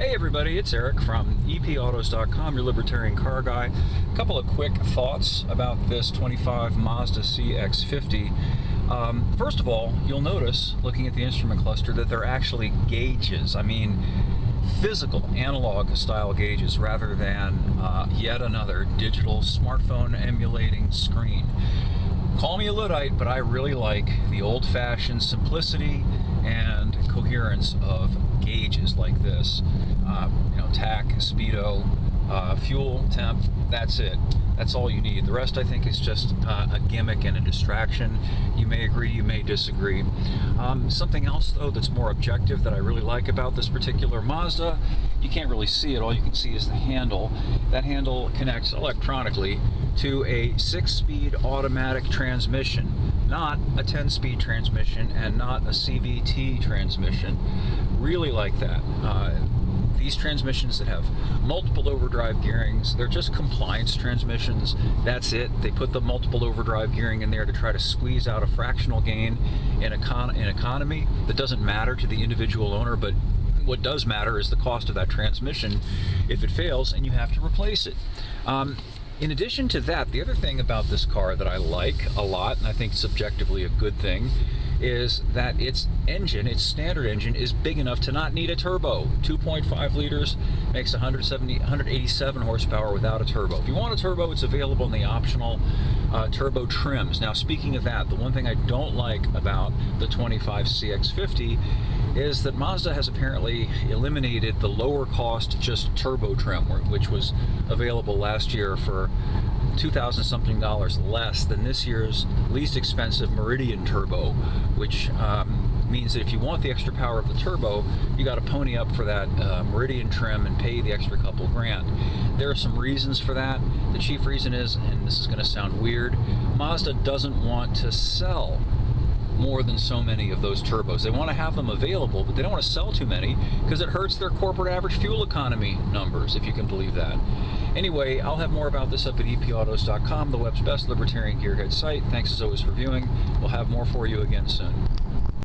Hey everybody, it's Eric from EPautos.com, your libertarian car guy. A couple of quick thoughts about this 25 Mazda CX50. First of all, you'll notice, looking at the instrument cluster, that they're actually gauges. I mean, physical analog style gauges rather than yet another digital smartphone emulating screen. Call me a Luddite, but I really like the old-fashioned simplicity and coherence of gauges like this. Tack, speedo, fuel, temp, that's it. That's all you need. The rest, I think, is just a gimmick and a distraction. You may agree, you may disagree. Something else, though, that's more objective that I really like about this particular Mazda, you can't really see it. All you can see is the handle. That handle connects electronically to a 6-speed automatic transmission, not a 10-speed transmission and not a CVT transmission. Really like that. These transmissions that have multiple overdrive gearings, they're just compliance transmissions. That's it. They put the multiple overdrive gearing in there to try to squeeze out a fractional gain in economy that doesn't matter to the individual owner, but what does matter is the cost of that transmission if it fails and you have to replace it. In addition to that, the other thing about this car that I like a lot, and I think it's objectively a good thing, is that its engine, its standard engine, is big enough to not need a turbo. 2.5 liters makes 187 horsepower without a turbo. If you want a turbo, it's available in the optional turbo trims. Now, speaking of that, the one thing I don't like about the 25 CX50 is that Mazda has apparently eliminated the lower cost just turbo trim, which was available last year for $2,000 something less than this year's least expensive Meridian Turbo, which means that if you want the extra power of the turbo, you got to pony up for that Meridian trim and pay the extra couple grand. There are some reasons for that. The chief reason is, and this is going to sound weird, Mazda doesn't want to sell more than so many of those turbos. They want to have them available, but they don't want to sell too many because it hurts their corporate average fuel economy numbers, if you can believe that. Anyway, I'll have more about this up at EPautos.com, the web's best libertarian gearhead site. Thanks as always for viewing. We'll have more for you again soon.